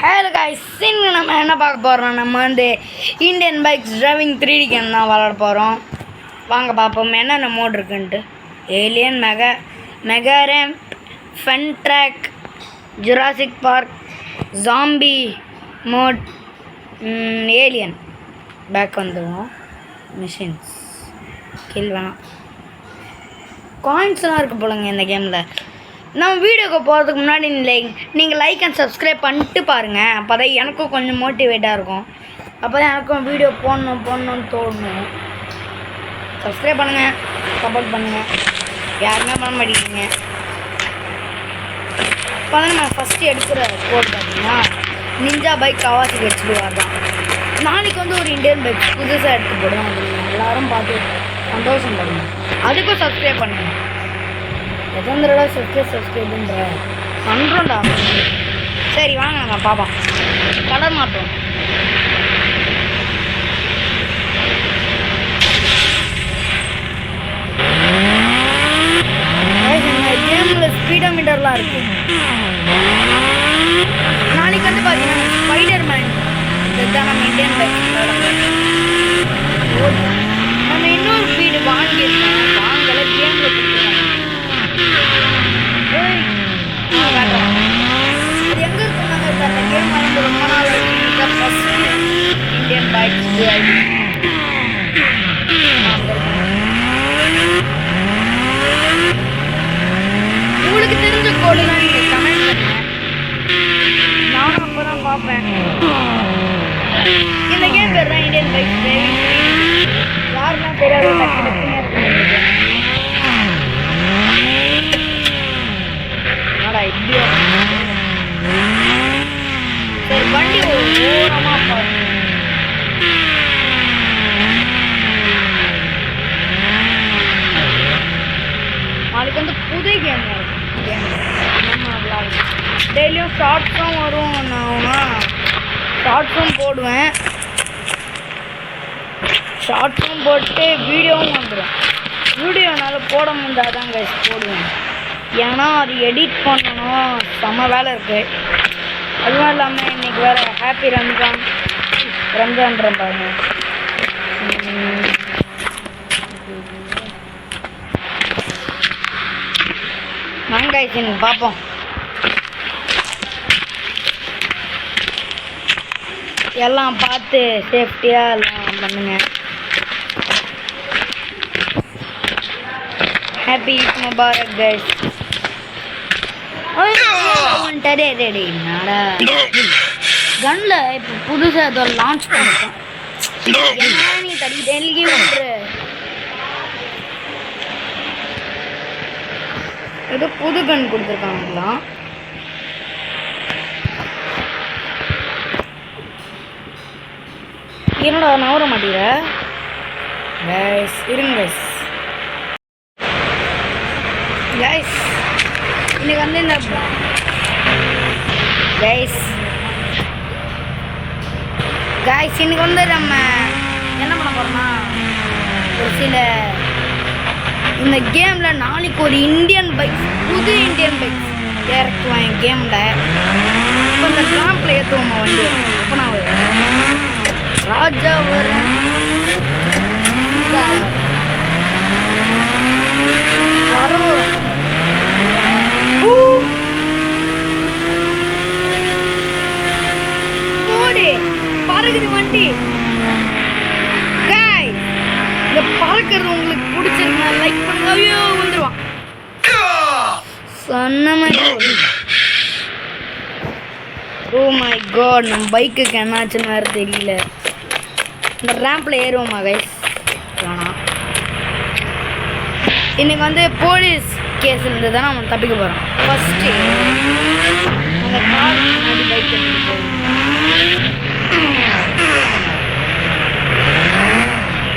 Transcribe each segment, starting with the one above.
Hello guys, நம்ம என்ன பார்க்க போகிறோம்? நம்ம Indian bikes driving 3D game தான் விளாட போகிறோம். வாங்க பார்ப்போம் என்னென்ன மோட் இருக்குன்ட்டு. Alien, mega ramp, fun track, Jurassic Park, zombie mode, alien. Back வந்துடுவோம். மிஷின்ஸ் கில் வேணாம். காயின்ஸ்லாம் இருக்குது போலங்க இந்த கேமில். நம்ம வீடியோக்கு போகிறதுக்கு முன்னாடி நீங்கள் லைக் அண்ட் சப்ஸ்கிரைப் பண்ணிட்டு பாருங்கள். அப்போ தான் எனக்கும் கொஞ்சம் மோட்டிவேட்டாக இருக்கும். அப்போ தான் எனக்கும் வீடியோ போடணும்னு தோணும். சப்ஸ்கிரைப் பண்ணுங்கள், சப்போர்ட் பண்ணுங்கள். யாருமே பண்ண மாட்டேங்கிறீங்க. இப்போ தான் நம்ம ஃபஸ்ட்டு எடுக்கிற கோட் பார்த்தீங்கன்னா நிஞ்சா பைக் கவாசிக்கு வச்சுட்டு வரலாம். நாளைக்கு ஒரு இந்தியன் பைக் புதுசாக எடுத்து போடுவோம். எல்லோரும் பார்த்து சந்தோஷம் பண்ணுங்க. அதுக்கும் சப்ஸ்கிரைப் பண்ணுங்கள். எத்தனை தடவை சப்ஸ்கிரைபுன்ற பண்ணுறோண்டா. சரி வாங்க நம்ம பாப்பா கலர் மாட்டோம். கேமில் ஸ்பீடோமீட்டர்லாம் இருக்கு. நாளைக்கு பார்த்தீங்கன்னா ஸ்பைடர் மேன் இதுதான் நம்ம இந்தியன் பைக். நம்ம இன்னொரு ஸ்பீடு வாங்கியிருக்கோம். வாங்கல கேமில் கொடுத்துருக்காங்க. அது எங்கே இருக்குனாங்க? அந்த கேம் வந்து ரொம்ப நாள் இந்தியன் பைக்ஸ் உங்களுக்கு தெரிஞ்ச கோடுலாம் நீங்கள் கமெண்ட் பண்ணுங்க. நானும் அப்போ தான் பார்ப்பேன். இந்த கேம் பேர் தான் இந்தியன் பைக்ஸ் டிரைவிங். யாருன்னா தெரியாது டக்குன்னு இப்படியா? சரி வண்டி ஓரமாக பாருங்க. நாளைக்கு புது கேம் நம்ம விளாடுவோம். டெய்லியும் ஷார்ட்ஸும் வரும். நான் ஷார்ட்ஸும் போடுவேன். ஷார்ட்ஸும் போட்டு வீடியோவும் வந்துடும். வீடியோனால போட முடியாதான் கைஸ் போடுவேன். ஏன்னா அது எடிட் பண்ணணும், செம்ம வேலை இருக்குது. அதுவும் இல்லாமல் இன்றைக்கி வேறு ஹாப்பி ரம்ஜான்ற பாருங்க. வாங்காய்ச்சின்னு பார்ப்போம். எல்லாம் பார்த்து சேஃப்டியாக எல்லாம் பண்ணுங்க. Happy Eid Mubarak guys. கன்ல இப்போ புதுசாக ஏதோ லான்ச் பண்ணிட்டேன். நீ தடிக்கிட்டே ஏதோ புது கன் கொடுத்துருக்காங்களாம். என்னடா நவர மாட்டேங்கிற கைஸ்? இருங்க கைஸ். இன்னைக்கு இந்த கைஸ் இன்னைக்கு நம்ம என்ன பண்ண போறோம்னா ஒரு சில இந்த கேமில் நாளைக்கு ஒரு இந்தியன் பைக்ஸ், புது இந்தியன் பைக்ஸ் இறக்குவேன் என் கேமில். இப்போ இந்த ட்ராம்பில் ஏற்றுவோம் வண்டி. இப்போ நான் ராஜா வரேன். பறகுது வண்டி. இந்த பறக்கிறது உங்களுக்கு பிடிச்சிருந்தா லைக் பண்ணுங்க. ஐயோ வந்துருவான் சொன்ன மாதிரி. ஓ மை காட், நம்ம பைக்குக்கு என்னாச்சுன்னு வேறு தெரியல. இந்த ரேம்பில் ஏறுவோமா கைஸ்? வேணாம். இன்னைக்கு போலீஸ் கேஸ் இருந்து தான் நம்ம தப்பிக்க போகிறோம். ஃபஸ்ட்டு அந்த கார் முன்னாடி பைக் எடுத்துகிட்டு போகணும்.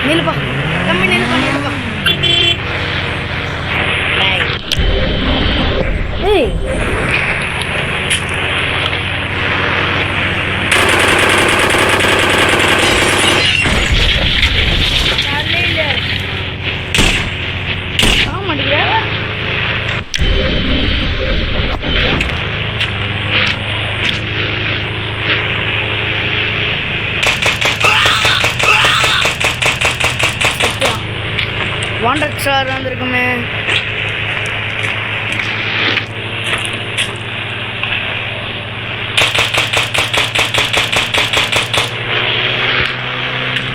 நிலுப்பா தம்பி, நிலுப்பா. ஏய் ஸ்டார் வந்திருக்குமே.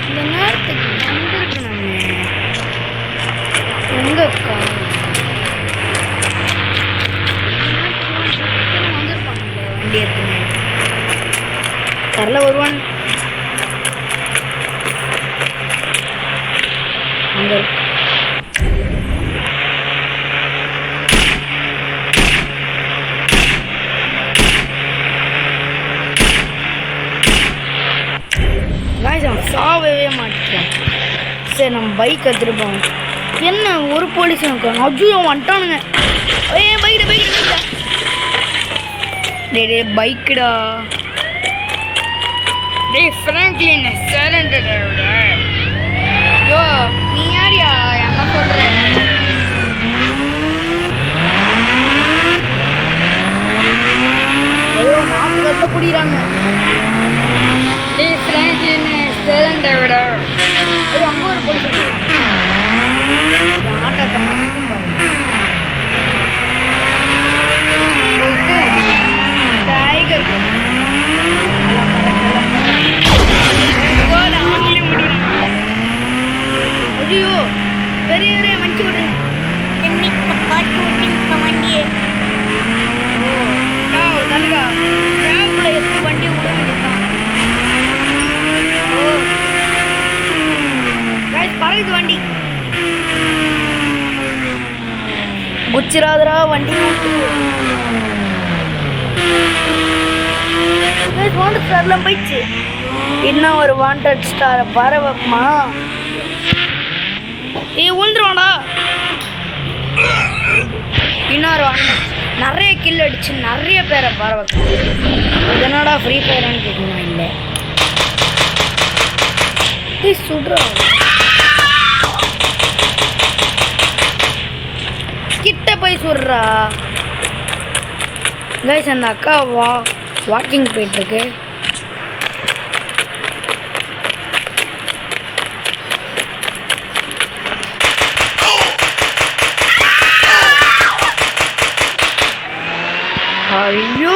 இந்த நேரத்துக்கு வந்திருக்கணுமே. எங்கக்கா வந்திருப்பாங்களே வண்டி எடுத்துன்னு தரல வருவான். அங்கே சாவவே மாட்டேன். சரி நம்ம பைக் எடுத்துருப்போம். என்ன ஒரு போலீஸ் இருக்காங்க. அஜ்ஜோ வந்துட்டானுங்க. பைக்கிட பைக்கிட டே பைக்குடா. டே ஃப்ராங்க்லின் சரண்டர். யோ நீ யாரியா என்ன சொல்ற? ஐயோ மாசு கத்த குடிக்கிறாங்க. டே ஃப்ராங்க்லின் சரண்டர். ஐயோ அங்கே ஒரு போலீஸ் ஆட்டத்தை மட்டும் பாருங்க. டைகர் ஐயோ பெரிய பெரிய மஞ்சு விடு. என்னைக்கு பாட்டு விட்டு வண்டியே நல்லதா கேம்ப்ல எப்படி வண்டி விட வேண்டியதான். ஓ பறகுது வண்டி. குச்சிராதரா வண்டி வாண்டட் ஸ்டார்லாம் போயிடுச்சு. இன்னும் ஒரு வாண்டட் ஸ்டாரை பரவமா. உழுந்துருவாடா. இன்னொரு வாண்டட் நிறைய கில் அடிச்சு நிறைய பேரை பரவ. இதனடா ஃப்ரீ ஃபயர்னு கேட்கணும். இல்லை சுடுறா கிட்ட போய் சுடுறா. கைஸ் அந்த அக்கா வாக்கிங் போயிட்டுருக்கு. ஐயோ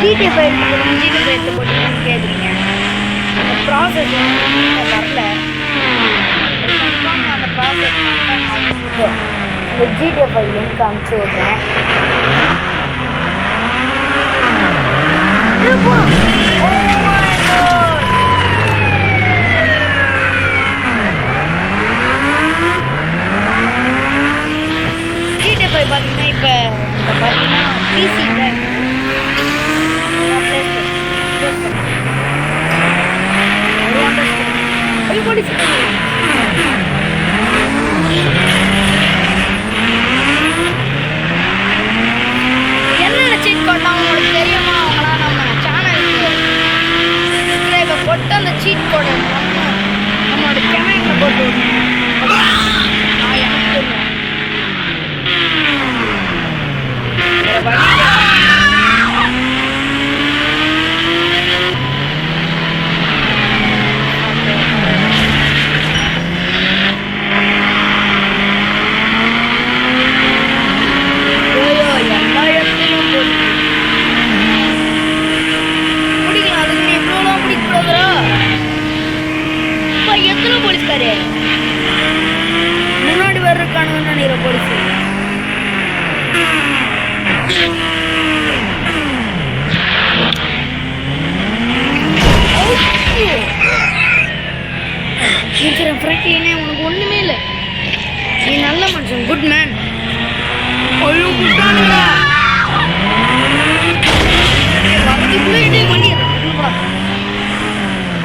ஜிடிஎஃப் எடுத்து போட்டீங்கன்னு கேட்குறீங்க. அந்த ப்ராசஸ் வரல. அந்த ப்ராசஸ் இந்த ஜிடிஎஃப் லிங்க் அனுப்பிச்சி விட்றேன். ஜிடிஎஃப் பார்த்தீங்கன்னா இப்போ பார்த்தீங்கன்னா பிசியில் என்னென்ன சீட் கோட்னா உங்களுக்கு தெரியுமா? அவங்களாம் நம்ம சேனலுக்கு சப்ஸ்கிரைபர் போட்டு அந்த சீட் கோடை நம்மளோட கமெண்ட்ல போட்டு முன்னாடி வர்றதுக்கான நினைக்கிற போலீஸ். இருக்கிற ஃப்ரெண்ட்லினே உனக்கு ஒன்றுமே இல்லை. நீ நல்ல மனுஷன், குட் மேன். ஐயோ குட்டானுங்களா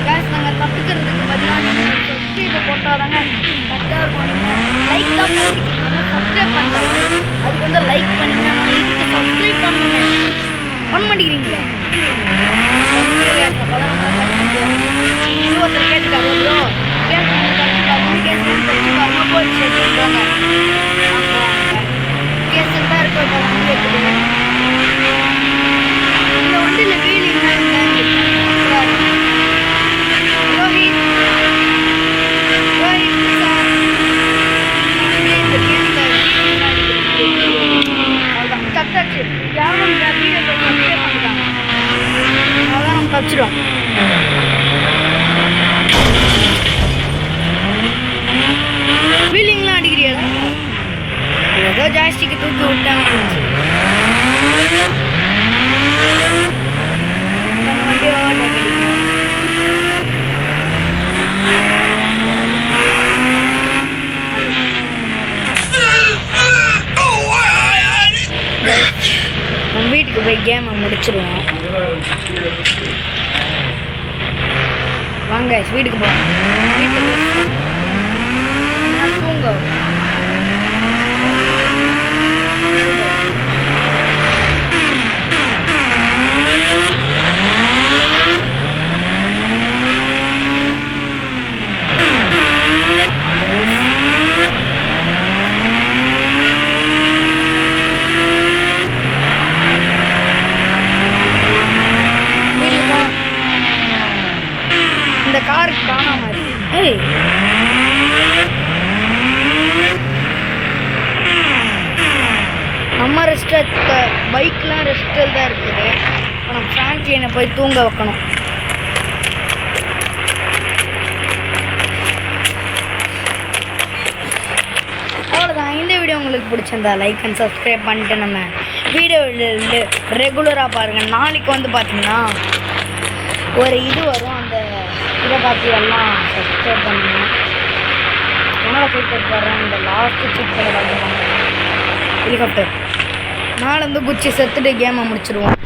கேஸ் நாங்கள் தப்பிக்கிறதுக்கு பதிலாக சப்ஸ்கிரைபை போட்டாதாங்க கரெக்டாக இருக்கும். லைக் தான் சப்ஸ்கிரைப் பண்ணுறாங்க, அதுக்கு வந்து லைக் பண்ணுங்க. சப்ஸ்கிரைப் பண்ணுங்க, பண்ண மாட்டேங்கிறீங்களா? ஒருத்தர் கேட்டுக்காரு ப்ரோ கேஸ் போயிடுச்சு கேஸ் தான் இருக்கும். இப்போ வண்டி இருக்குது இந்த வண்டியில் வீல் ரோஹித் சார் அவ்வளோதான் தத்தாச்சு. யாரும் வீடியோ பண்ணிட்டாங்க, அதான் நம்ம தச்சிடும். வீலிங்லாம் அடிக்கிறியா? ஏதோ ஜாஸ்திக்கு தூக்கி விட்டாங்க. நம்ம வீட்டுக்கு போய் கேமை முடிச்சிருவோம். வாங்க வீட்டுக்கு போவோம். தூங்க இந்த காருக்கு காணாம நம்ம ரெஸ்ட் பைக்லாம் ரெஸ்ட்டில் தான் இருக்குது. நம்ம ஃப்ராங்க்லினை போய் தூங்க வைக்கணும். அவ்வளோதான். இந்த வீடியோ உங்களுக்கு பிடிச்சிருந்தா லைக் அண்ட் சப்ஸ்கிரைப் பண்ணிட்டு நம்ம வீடியோ ரெகுலராக பாருங்கள். நாளைக்கு வந்து பார்த்தீங்கன்னா ஒரு இது வரும், அந்த இதை பார்த்து எல்லாம் சப்ஸ்கிரைப் பண்ணுங்க. என்னோட சூப்பர் போடுறேன். இந்த லாஸ்ட்டு சூப்பர் பார்த்துருவாங்க ஹெலிகாப்டர். நாளை வந்து குச்சி செத்துட்டு கேமை முடிச்சிடுவோம்.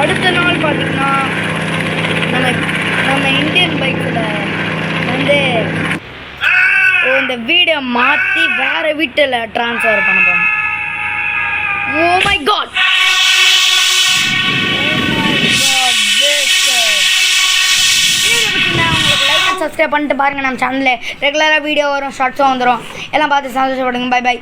அடுத்த நாள் பார்த்திங்கன்னா நம்ம இந்தியன் பைக்கில் வந்து இந்த வீடை மாற்றி வேறு வீட்டில் ட்ரான்ஸ்ஃபர் பண்ண போகிறோம். ஓ மை காட், சப்ஸ்கிரைப் பண்ணிட்டு பாருங்கள். நம்ம சேனலில் ரெகுலராக வீடியோ வரும், ஷார்ட்ஸும் வந்துடும். எல்லாம் பார்த்து சந்தோஷப்படுங்க. By by.